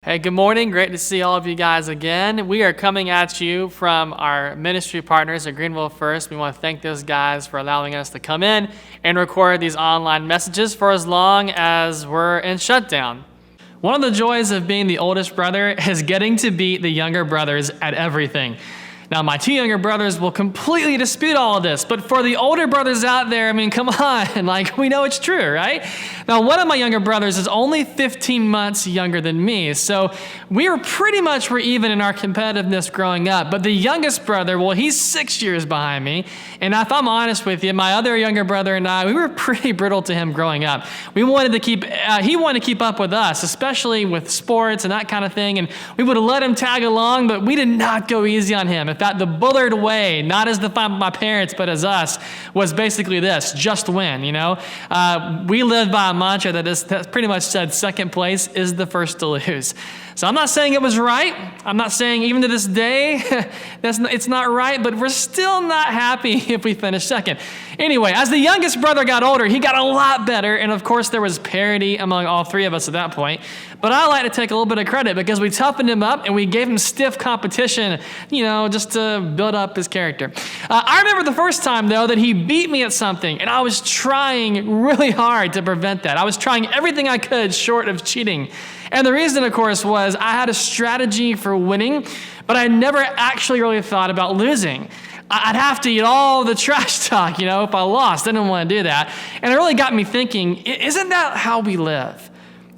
Hey, good morning. Great to see all of you guys again. We are coming at you from our ministry partners at Greenville First. We want to thank those guys for allowing us to come in and record these online messages for as long as we're in shutdown. One of the joys of being the oldest brother is getting to beat the younger brothers at everything. Now, my two younger brothers will completely dispute all of this, but for the older brothers out there, I mean, come on, we know it's true, right? Now, one of my younger brothers is only 15 months younger than me, so we were even in our competitiveness growing up, but the youngest brother, well, he's 6 years behind me, and if I'm honest with you, my other younger brother and I, we were pretty brittle to him growing up. He wanted to keep up with us, especially with sports and that kind of thing, and we would have let him tag along, but we did not go easy on him. In fact, the Bullard way, not as defined by my parents, but as us, was basically this: just win, We lived by a mantra that pretty much said second place is the first to lose. So I'm not saying it was right. I'm not saying even to this day it's not right, but we're still not happy if we finish second. Anyway, as the youngest brother got older, he got a lot better, and of course there was parity among all three of us at that point. But I like to take a little bit of credit because we toughened him up and we gave him stiff competition, just to build up his character. I remember the first time, though, that he beat me at something, and I was trying really hard to prevent that. I was trying everything I could short of cheating. And the reason, of course, was I had a strategy for winning, but I never actually really thought about losing. I'd have to eat all the trash talk, if I lost. I didn't want to do that. And it really got me thinking, isn't that how we live?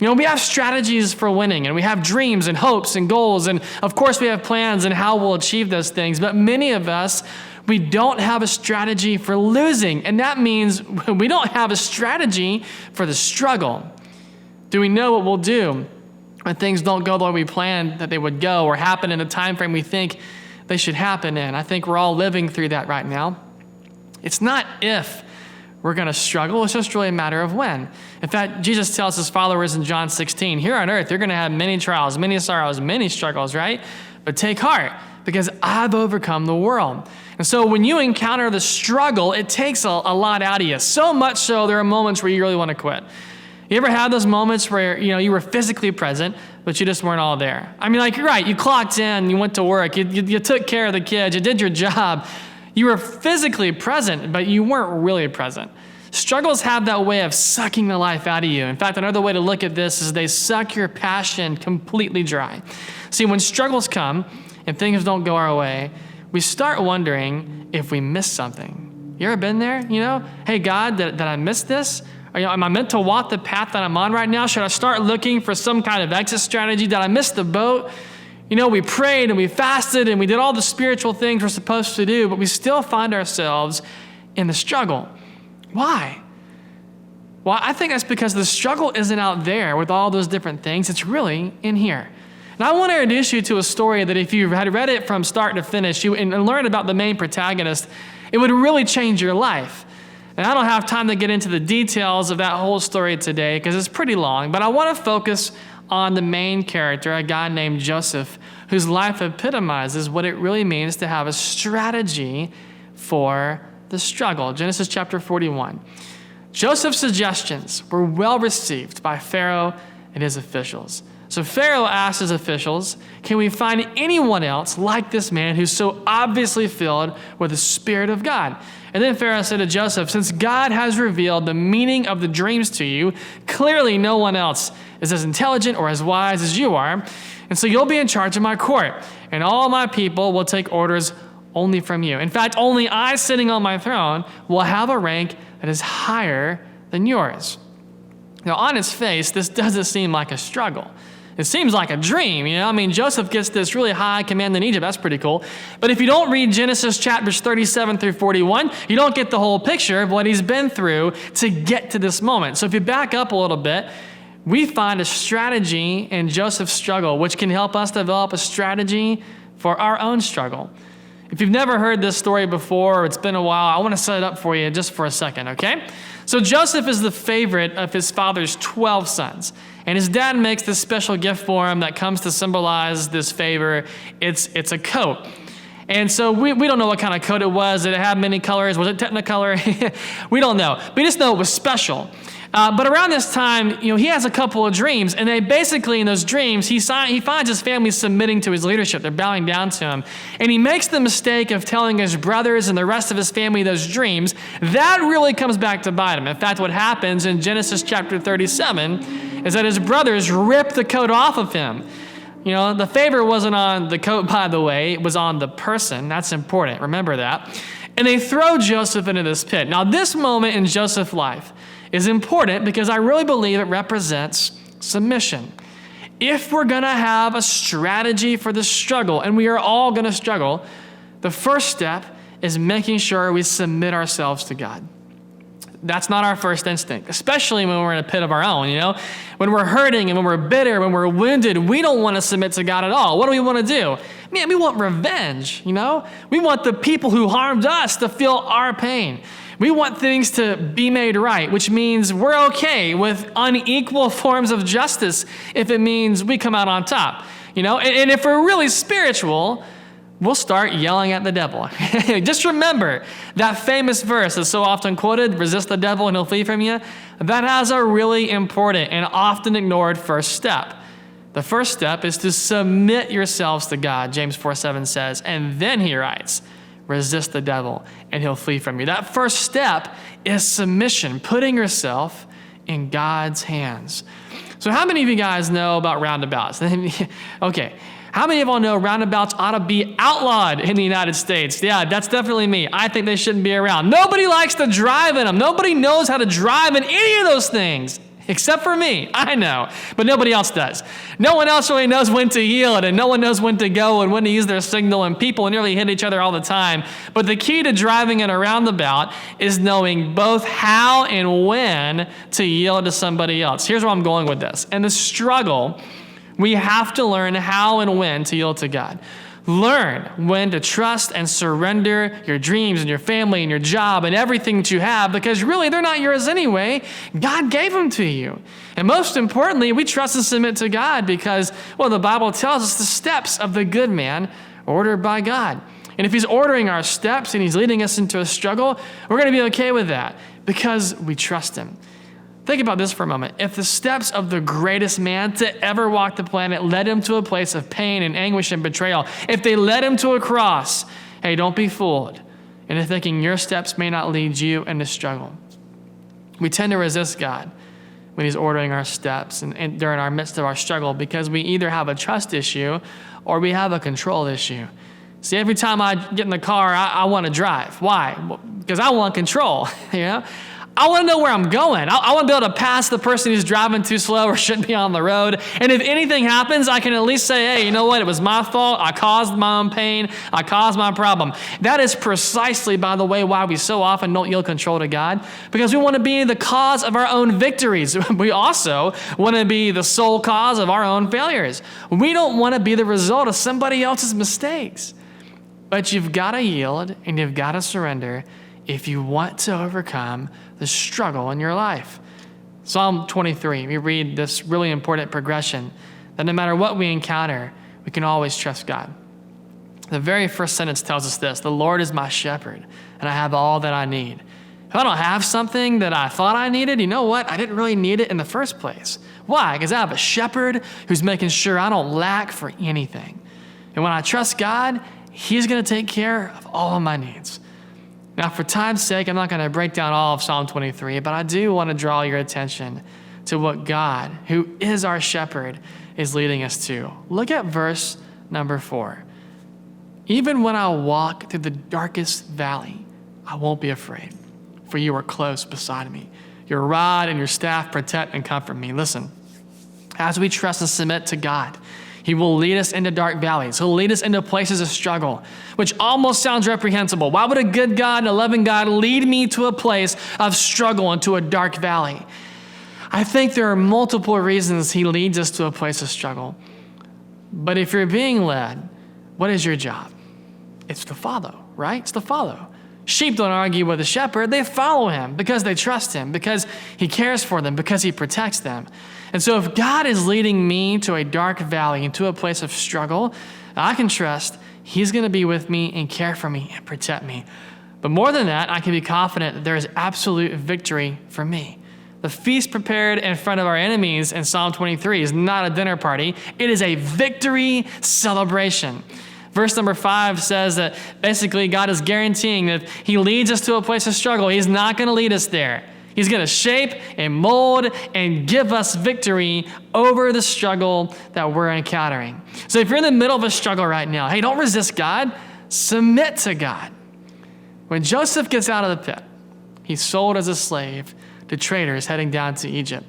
We have strategies for winning, and we have dreams and hopes and goals, and of course we have plans and how we'll achieve those things, but many of us, we don't have a strategy for losing, and that means we don't have a strategy for the struggle. Do we know what we'll do when things don't go the way we planned that they would go or happen in the time frame we think they should happen in? I think we're all living through that right now. It's not if we're going to struggle. It's just really a matter of when. In fact, Jesus tells his followers in John 16, here on earth, you're going to have many trials, many sorrows, many struggles, right? But take heart, because I've overcome the world. And so when you encounter the struggle, it takes a lot out of you. So much so, there are moments where you really want to quit. You ever had those moments where, you were physically present, but you just weren't all there? I mean, you're right, you clocked in, you went to work, you took care of the kids, you did your job. You were physically present, but you weren't really present. Struggles have that way of sucking the life out of you. In fact, another way to look at this is they suck your passion completely dry. See, when struggles come and things don't go our way, we start wondering if we missed something. You ever been there? Hey, God, did I miss this? Am I meant to walk the path that I'm on right now? Should I start looking for some kind of exit strategy? Did I miss the boat? We prayed and we fasted and we did all the spiritual things we're supposed to do, but we still find ourselves in the struggle. Why? Well, I think that's because the struggle isn't out there with all those different things. It's really in here. And I want to introduce you to a story that if you had read it from start to finish and learned about the main protagonist, it would really change your life. And I don't have time to get into the details of that whole story today because it's pretty long, but I want to focus on the main character, a guy named Joseph, whose life epitomizes what it really means to have a strategy for the struggle. Genesis chapter 41. Joseph's suggestions were well received by Pharaoh and his officials. So Pharaoh asked his officials, can we find anyone else like this man who's so obviously filled with the Spirit of God? And then Pharaoh said to Joseph, since God has revealed the meaning of the dreams to you, clearly no one else is as intelligent or as wise as you are. And so you'll be in charge of my court, and all my people will take orders only from you. In fact, only I sitting on my throne will have a rank that is higher than yours. Now, on its face, this doesn't seem like a struggle. It seems like a dream, Joseph gets this really high command in Egypt. That's pretty cool. But if you don't read Genesis chapters 37 through 41, you don't get the whole picture of what he's been through to get to this moment. So if you back up a little bit, we find a strategy in Joseph's struggle, which can help us develop a strategy for our own struggle. If you've never heard this story before, or it's been a while, I want to set it up for you just for a second, okay? So Joseph is the favorite of his father's 12 sons. And his dad makes this special gift for him that comes to symbolize this favor. It's a coat. And so we don't know what kind of coat it was. Did it have many colors? Was it Technicolor? We don't know. We just know it was special. But around this time, he has a couple of dreams, and they basically, in those dreams, he finds his family submitting to his leadership. They're bowing down to him. And he makes the mistake of telling his brothers and the rest of his family those dreams. That really comes back to bite him. In fact, what happens in Genesis chapter 37 is that his brothers rip the coat off of him. The favor wasn't on the coat, by the way. It was on the person. That's important. Remember that. And they throw Joseph into this pit. Now, this moment in Joseph's life is important because I really believe it represents submission. If we're going to have a strategy for the struggle, and we are all going to struggle, the first step is making sure we submit ourselves to God. That's not our first instinct, especially when we're in a pit of our own, When we're hurting and when we're bitter, when we're wounded, we don't want to submit to God at all. What do we want to do? Man, we want revenge, We want the people who harmed us to feel our pain. We want things to be made right, which means we're okay with unequal forms of justice if it means we come out on top, And if we're really spiritual, we'll start yelling at the devil. Just remember that famous verse that's so often quoted, resist the devil and he'll flee from you. That has a really important and often ignored first step. The first step is to submit yourselves to God, James 4:7 says, and then he writes, resist the devil and he'll flee from you. That first step is submission, putting yourself in God's hands. So how many of you guys know about roundabouts? Okay. How many of y'all know roundabouts ought to be outlawed in the United States? Yeah, that's definitely me. I think they shouldn't be around. Nobody likes to drive in them. Nobody knows how to drive in any of those things, except for me. I know, but nobody else does. No one else really knows when to yield, and no one knows when to go and when to use their signal, and people nearly hit each other all the time. But the key to driving in a roundabout is knowing both how and when to yield to somebody else. Here's where I'm going with this. In the struggle, we have to learn how and when to yield to God. Learn when to trust and surrender your dreams and your family and your job and everything that you have, because really they're not yours anyway. God gave them to you. And most importantly, we trust and submit to God because, the Bible tells us the steps of the good man are ordered by God. And if he's ordering our steps and he's leading us into a struggle, we're going to be okay with that because we trust him. Think about this for a moment. If the steps of the greatest man to ever walk the planet led him to a place of pain and anguish and betrayal, if they led him to a cross, hey, don't be fooled into thinking your steps may not lead you into struggle. We tend to resist God when he's ordering our steps and during our midst of our struggle because we either have a trust issue or we have a control issue. See, every time I get in the car, I want to drive. Why? Because I want control, I want to know where I'm going. I want to be able to pass the person who's driving too slow or shouldn't be on the road. And if anything happens, I can at least say, hey, you know what? It was my fault. I caused my own pain. I caused my problem. That is precisely, by the way, why we so often don't yield control to God, because we want to be the cause of our own victories. We also want to be the sole cause of our own failures. We don't want to be the result of somebody else's mistakes. But you've got to yield and you've got to surrender if you want to overcome the struggle in your life. Psalm 23, we read this really important progression that no matter what we encounter, we can always trust God. The very first sentence tells us this: the Lord is my shepherd, and I have all that I need. If I don't have something that I thought I needed, you know what? I didn't really need it in the first place. Why? Because I have a shepherd who's making sure I don't lack for anything. And when I trust God, he's going to take care of all of my needs. Now, for time's sake, I'm not going to break down all of Psalm 23, but I do want to draw your attention to what God, who is our shepherd, is leading us to. Look at verse number 4. Even when I walk through the darkest valley, I won't be afraid, for you are close beside me. Your rod and your staff protect and comfort me. Listen, as we trust and submit to God, he will lead us into dark valleys. He'll lead us into places of struggle, which almost sounds reprehensible. Why would a good God and a loving God lead me to a place of struggle, into a dark valley? I think there are multiple reasons he leads us to a place of struggle. But if you're being led, what is your job? It's to follow, right? It's to follow. Sheep don't argue with the shepherd. They follow him because they trust him, because he cares for them, because he protects them. And so if God is leading me to a dark valley, into a place of struggle, I can trust he's going to be with me and care for me and protect me. But more than that, I can be confident that there is absolute victory for me. The feast prepared in front of our enemies in Psalm 23 is not a dinner party. It is a victory celebration. Verse number 5 says that basically God is guaranteeing that he leads us to a place of struggle. He's not going to lead us there. He's going to shape and mold and give us victory over the struggle that we're encountering. So if you're in the middle of a struggle right now, hey, don't resist God. Submit to God. When Joseph gets out of the pit, he's sold as a slave to traders heading down to Egypt.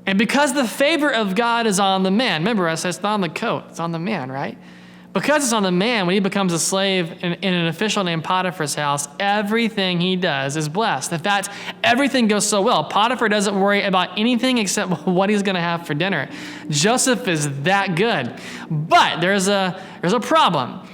And because the favor of God is on the man, remember I said it's not on the coat, it's on the man, right? Because it's on the man, when he becomes a slave in an official named Potiphar's house, everything he does is blessed. In fact, everything goes so well. Potiphar doesn't worry about anything except what he's going to have for dinner. Joseph is that good. But there's a problem.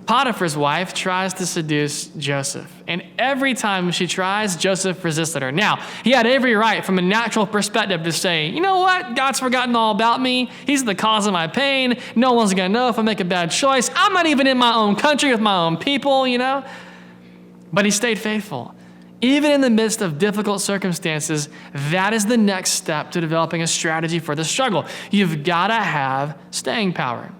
Potiphar's wife tries to seduce Joseph. And every time she tries, Joseph resisted her. Now, he had every right from a natural perspective to say, you know what? God's forgotten all about me. He's the cause of my pain. No one's going to know if I make a bad choice. I'm not even in my own country with my own people, you know? But he stayed faithful. Even in the midst of difficult circumstances, that is the next step to developing a strategy for the struggle. You've got to have staying power.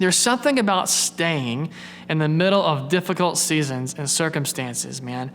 There's something about staying in the middle of difficult seasons and circumstances, man.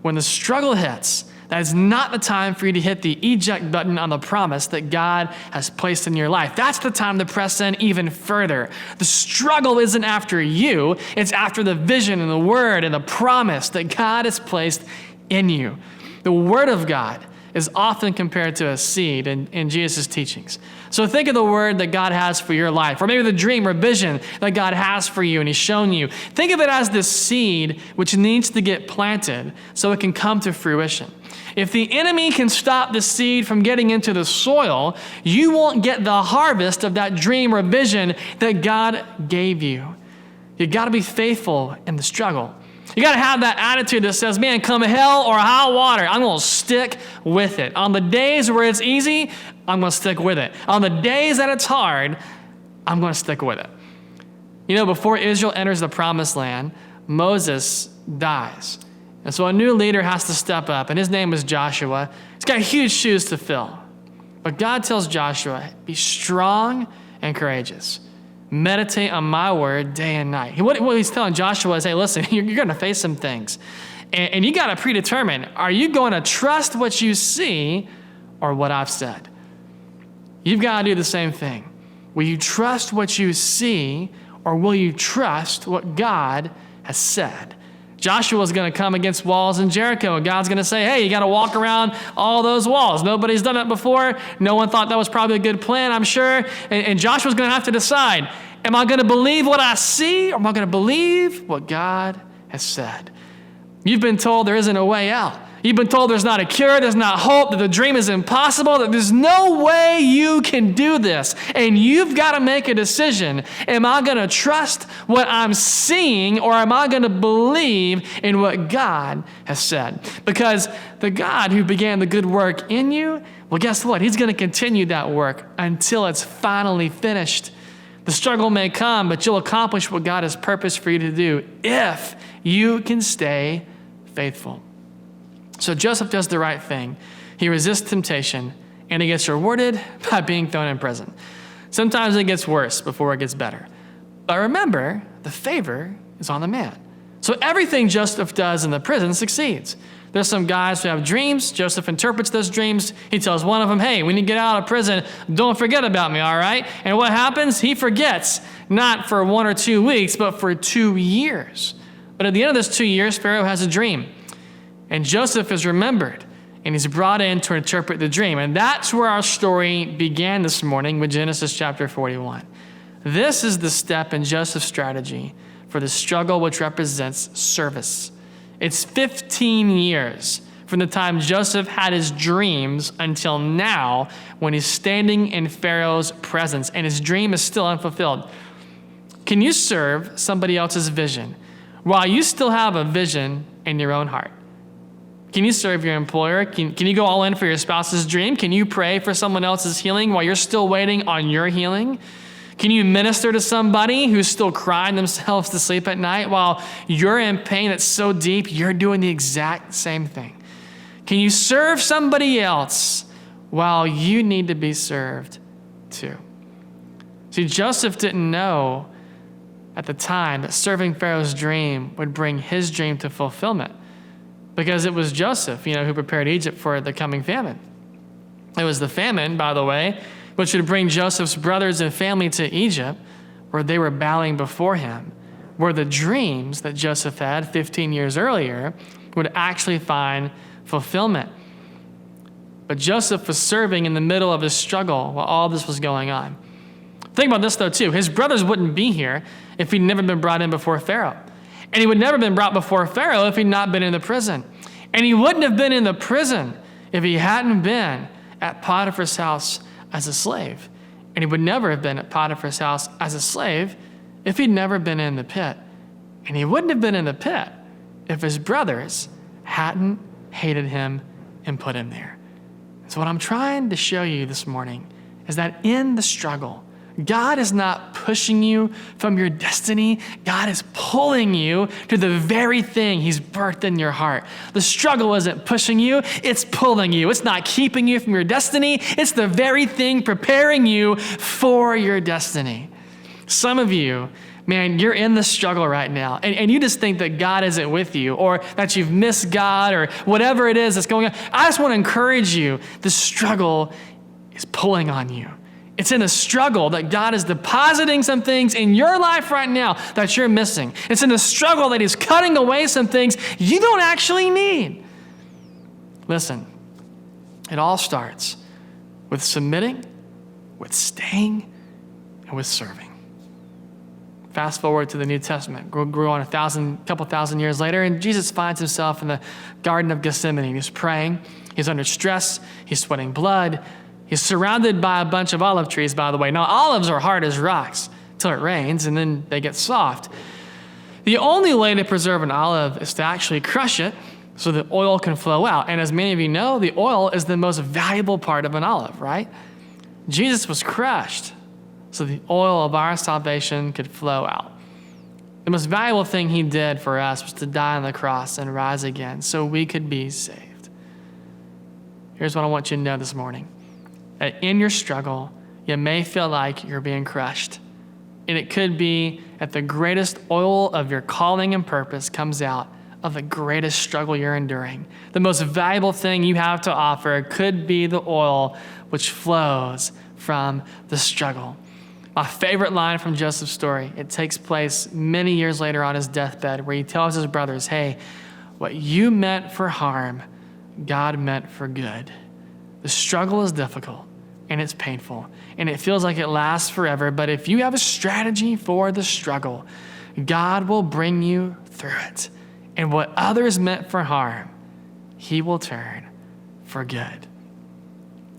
When the struggle hits, that is not the time for you to hit the eject button on the promise that God has placed in your life. That's the time to press in even further. The struggle isn't after you, it's after the vision and the word and the promise that God has placed in you. The word of God is often compared to a seed in Jesus' teachings. So think of the word that God has for your life, or maybe the dream or vision that God has for you and he's shown you. Think of it as this seed which needs to get planted so it can come to fruition. If the enemy can stop the seed from getting into the soil, you won't get the harvest of that dream or vision that God gave you. You got to be faithful in the struggle. You got to have that attitude that says, man, come hell or high water, I'm going to stick with it. On the days where it's easy, I'm going to stick with it. On the days that it's hard, I'm going to stick with it. You know, before Israel enters the promised land, Moses dies. And so a new leader has to step up, and his name is Joshua. He's got huge shoes to fill. But God tells Joshua, be strong and courageous. Meditate on my word day and night. What he's telling Joshua is, hey, listen, you're going to face some things. And you got to predetermine, are you going to trust what you see or what I've said? You've got to do the same thing. Will you trust what you see or will you trust what God has said? Joshua's going to come against walls in Jericho, and God's going to say, hey, you got to walk around all those walls. Nobody's done that before. No one thought that was probably a good plan, I'm sure. And Joshua's going to have to decide, am I going to believe what I see, or am I going to believe what God has said? You've been told there isn't a way out. You've been told there's not a cure, there's not hope, that the dream is impossible, that there's no way you can do this. And you've got to make a decision. Am I going to trust what I'm seeing, or am I going to believe in what God has said? Because the God who began the good work in you, well, guess what? He's going to continue that work until it's finally finished. The struggle may come, but you'll accomplish what God has purposed for you to do if you can stay faithful. So Joseph does the right thing. He resists temptation, and he gets rewarded by being thrown in prison. Sometimes it gets worse before it gets better. But remember, the favor is on the man. So everything Joseph does in the prison succeeds. There's some guys who have dreams. Joseph interprets those dreams. He tells one of them, hey, when you get out of prison, don't forget about me, all right? And what happens? He forgets, not for 1 or 2 weeks, but for 2 years. But at the end of those 2 years, Pharaoh has a dream. And Joseph is remembered, and he's brought in to interpret the dream. And that's where our story began this morning with Genesis chapter 41. This is the step in Joseph's strategy for the struggle which represents service. It's 15 years from the time Joseph had his dreams until now when he's standing in Pharaoh's presence, and his dream is still unfulfilled. Can you serve somebody else's vision while you still have a vision in your own heart? Can you serve your employer? Can you go all in for your spouse's dream? Can you pray for someone else's healing while you're still waiting on your healing? Can you minister to somebody who's still crying themselves to sleep at night while you're in pain that's so deep, you're doing the exact same thing? Can you serve somebody else while you need to be served too? See, Joseph didn't know at the time that serving Pharaoh's dream would bring his dream to fulfillment, because it was Joseph, who prepared Egypt for the coming famine. It was the famine, by the way, which would bring Joseph's brothers and family to Egypt, where they were bowing before him, where the dreams that Joseph had 15 years earlier would actually find fulfillment. But Joseph was serving in the middle of his struggle while all this was going on. Think about this, though, too. His brothers wouldn't be here if he'd never been brought in before Pharaoh. And he would never have been brought before Pharaoh if he'd not been in the prison. And he wouldn't have been in the prison if he hadn't been at Potiphar's house as a slave. And he would never have been at Potiphar's house as a slave if he'd never been in the pit. And he wouldn't have been in the pit if his brothers hadn't hated him and put him there. So what I'm trying to show you this morning is that in the struggle, God is not pushing you from your destiny. God is pulling you to the very thing he's birthed in your heart. The struggle isn't pushing you, it's pulling you. It's not keeping you from your destiny. It's the very thing preparing you for your destiny. Some of you, man, you're in the struggle right now, and you just think that God isn't with you, or that you've missed God, or whatever it is that's going on. I just want to encourage you, the struggle is pulling on you. It's in the struggle that God is depositing some things in your life right now that you're missing. It's in the struggle that he's cutting away some things you don't actually need. Listen, it all starts with submitting, with staying, and with serving. Fast forward to the New Testament. Grew on a couple thousand years later, and Jesus finds himself in the Garden of Gethsemane. He's praying. He's under stress. He's sweating blood. He's surrounded by a bunch of olive trees, by the way. Now, olives are hard as rocks till it rains, and then they get soft. The only way to preserve an olive is to actually crush it so the oil can flow out. And as many of you know, the oil is the most valuable part of an olive, right? Jesus was crushed so the oil of our salvation could flow out. The most valuable thing he did for us was to die on the cross and rise again so we could be saved. Here's what I want you to know this morning. That in your struggle, you may feel like you're being crushed. And it could be that the greatest oil of your calling and purpose comes out of the greatest struggle you're enduring. The most valuable thing you have to offer could be the oil which flows from the struggle. My favorite line from Joseph's story, it takes place many years later on his deathbed, where he tells his brothers, hey, what you meant for harm, God meant for good. The struggle is difficult. And it's painful, and it feels like it lasts forever. But if you have a strategy for the struggle, God will bring you through it. And what others meant for harm, he will turn for good.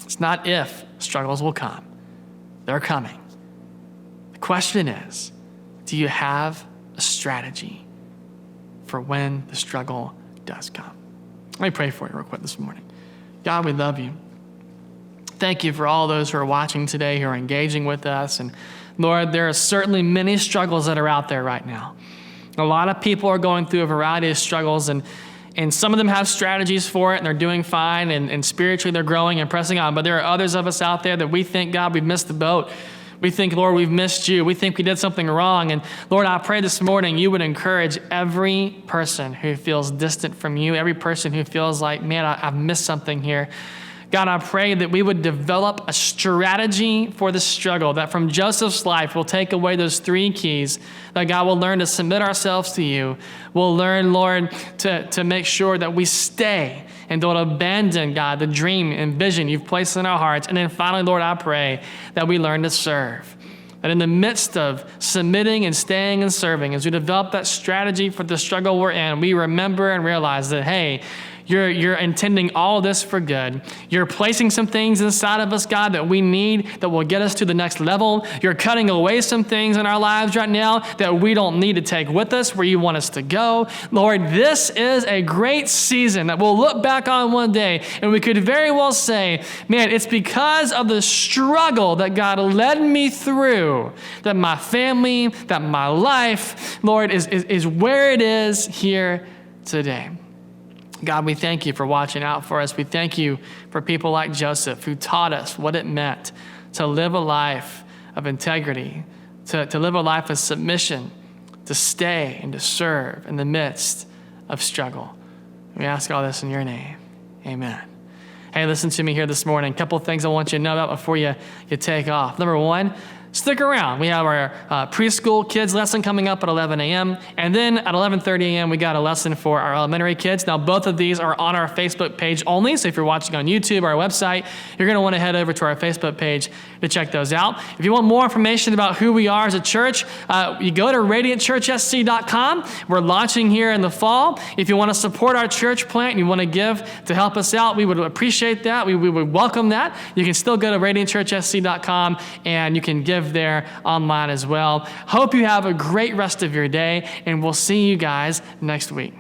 It's not if struggles will come. They're coming. The question is, do you have a strategy for when the struggle does come? Let me pray for you real quick this morning. God, we love you. Thank you for all those who are watching today, who are engaging with us. And Lord, there are certainly many struggles that are out there right now. A lot of people are going through a variety of struggles, and some of them have strategies for it, and they're doing fine, and spiritually they're growing and pressing on. But there are others of us out there that we think, God, we've missed the boat. We think, Lord, we've missed you. We think we did something wrong. And Lord, I pray this morning you would encourage every person who feels distant from you, every person who feels like, man, I've missed something here. God, I pray that we would develop a strategy for the struggle, that from Joseph's life, we'll take away those three keys, that God will learn to submit ourselves to you. We'll learn, Lord, to make sure that we stay and don't abandon, God, the dream and vision you've placed in our hearts. And then finally, Lord, I pray that we learn to serve. That in the midst of submitting and staying and serving, as we develop that strategy for the struggle we're in, we remember and realize that, hey, You're intending all of this for good. You're placing some things inside of us, God, that we need, that will get us to the next level. You're cutting away some things in our lives right now that we don't need to take with us where you want us to go. Lord, this is a great season that we'll look back on one day, and we could very well say, man, it's because of the struggle that God led me through that my family, that my life, Lord, is where it is here today. God, we thank you for watching out for us. We thank you for people like Joseph who taught us what it meant to live a life of integrity, to live a life of submission, to stay and to serve in the midst of struggle. We ask all this in your name. Amen. Hey, listen to me here this morning. A couple of things I want you to know about before you take off. Number one, stick around. We have our preschool kids lesson coming up at 11 a.m. And then at 11:30 a.m., we got a lesson for our elementary kids. Now, both of these are on our Facebook page only. So if you're watching on YouTube or our website, you're going to want to head over to our Facebook page to check those out. If you want more information about who we are as a church, you go to radiantchurchsc.com. We're launching here in the fall. If you want to support our church plant and you want to give to help us out, we would appreciate that. We would welcome that. You can still go to radiantchurchsc.com and you can give there online as well. Hope you have a great rest of your day, and we'll see you guys next week.